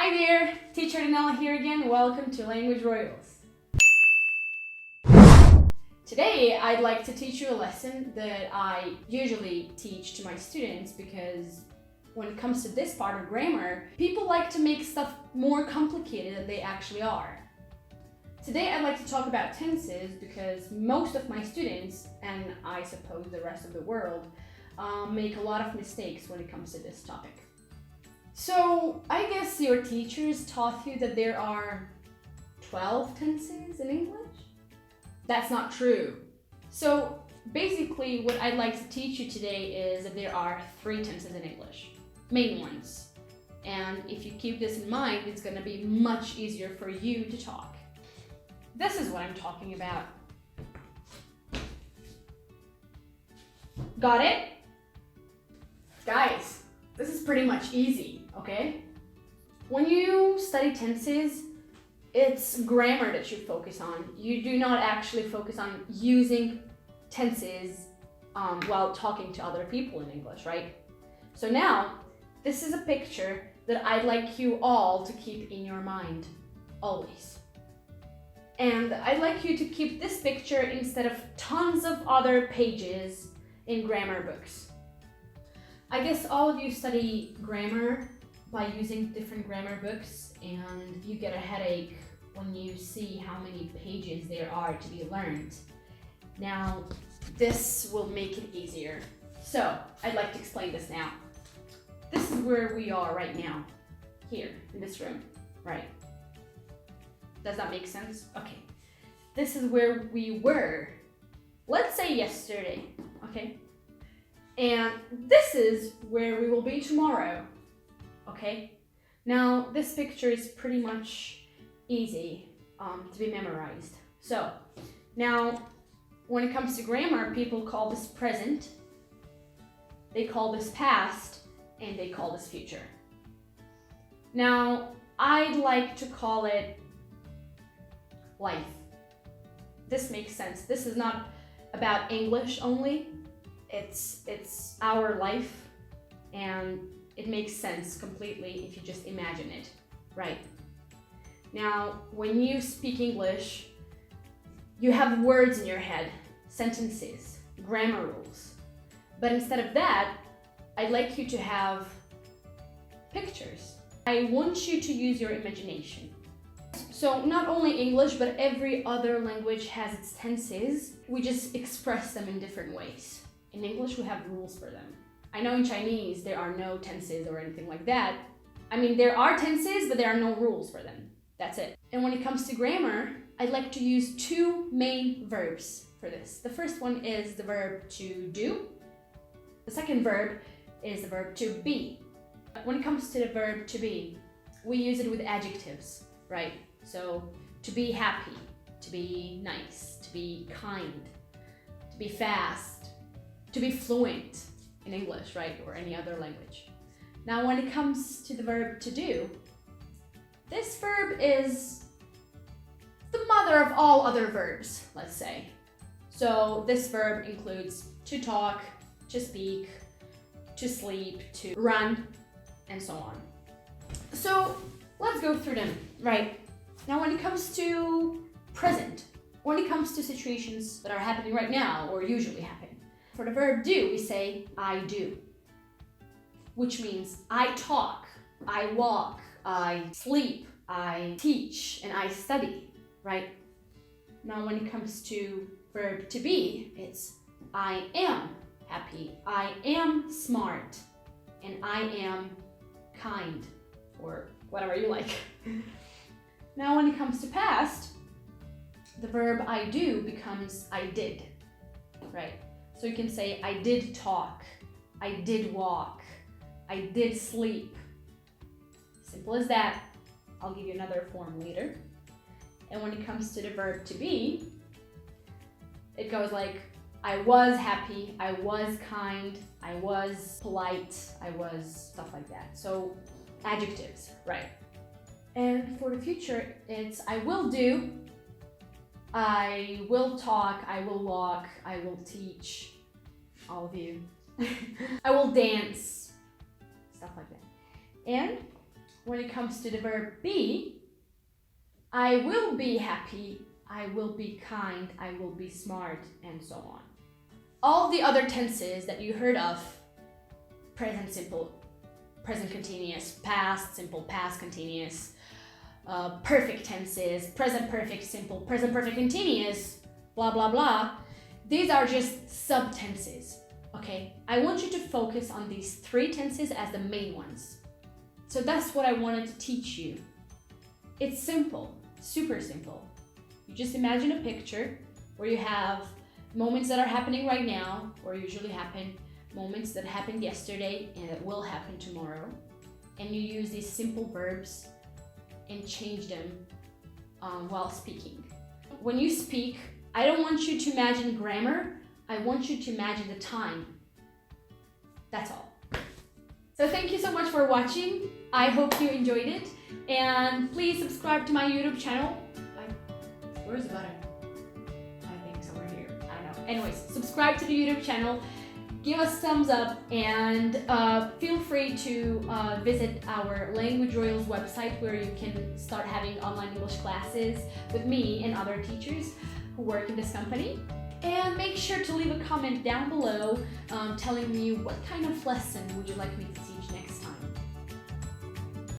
Hi there, Teacher Dinela here again. Welcome to Language Royals. Today, I'd like to teach you a lesson that I usually teach to my students because when it comes to this part of grammar, people like to make stuff more complicated than they actually are. Today, I'd like to talk about tenses because most of my students, and I suppose the rest of the world, make a lot of mistakes when it comes to this topic. So, I guess your teachers taught you that there are 12 tenses in English? That's not true. So, basically, what I'd like to teach you today is that there are 3 tenses in English, main ones. And if you keep this in mind, it's going to be much easier for you to talk. This is what I'm talking about. Got it? Guys, this is pretty much easy, okay? When you study tenses, it's grammar that you focus on. You do not actually focus on using tenses while talking to other people in English, right? So now, this is a picture that I'd like you all to keep in your mind, always. And I'd like you to keep this picture instead of tons of other pages in grammar books. I guess all of you study grammar by using different grammar books, and you get a headache when you see how many pages there are to be learned. Now, this will make it easier. So, I'd like to explain this now. This is where we are right now, here in this room, right? Does that make sense? Okay. This is where we were, let's say yesterday, okay? And this is where we will be tomorrow, okay? Now, this picture is pretty much easy to be memorized. So, now, when it comes to grammar, people call this present, they call this past, and they call this future. Now, I'd like to call it life. This makes sense. This is not about English only. It's our life, and it makes sense completely if you just imagine it, right? Now, when you speak English, you have words in your head, sentences, grammar rules. But instead of that, I'd like you to have pictures. I want you to use your imagination. So not only English, but every other language has its tenses. We just express them in different ways. In English, we have rules for them. I know in Chinese, there are no tenses or anything like that. I mean, there are tenses, but there are no rules for them. That's it. And when it comes to grammar, I'd like to use 2 main verbs for this. The first one is the verb to do. The second verb is the verb to be. When it comes to the verb to be, we use it with adjectives, right? So, to be happy, to be nice, to be kind, to be fast, to be fluent in English, right? Or any other language. Now, when it comes to the verb to do, this verb is the mother of all other verbs, let's say. So, this verb includes to talk, to speak, to sleep, to run, and so on. So, let's go through them, right? Now, when it comes to present, when it comes to situations that are happening right now or usually happen, for the verb do, we say I do, which means I talk, I walk, I sleep, I teach, and I study, right? Now, when it comes to verb to be, it's I am happy, I am smart, and I am kind, or whatever you like. Now, when it comes to past, the verb I do becomes I did, right? So you can say I did talk, I did walk, I did sleep. Simple as that. I'll give you another form later. And when it comes to the verb to be, it goes like I was happy, I was kind, I was polite, I was stuff like that. So adjectives, right? And for the future, it's I will do, I will talk, I will walk, I will teach, all of you. I will dance, stuff like that. And when it comes to the verb be, I will be happy, I will be kind, I will be smart, and so on. All the other tenses that you heard of, present simple, present continuous, past simple, past continuous, perfect tenses, present perfect simple, present perfect continuous, blah, blah, blah. These are just subtenses, okay? I want you to focus on these 3 tenses as the main ones. So that's what I wanted to teach you. It's simple, super simple. You just imagine a picture where you have moments that are happening right now, or usually happen, moments that happened yesterday and that will happen tomorrow. And you use these simple verbs and change them while speaking. When you speak, I don't want you to imagine grammar, I want you to imagine the time. That's all. So thank you so much for watching. I hope you enjoyed it. And please subscribe to my YouTube channel. Where's the button? I think somewhere here. I don't know. Anyways, subscribe to the YouTube channel. Give us thumbs up and feel free to visit our Language Royals website where you can start having online English classes with me and other teachers who work in this company. And make sure to leave a comment down below telling me what kind of lesson would you like me to teach next time.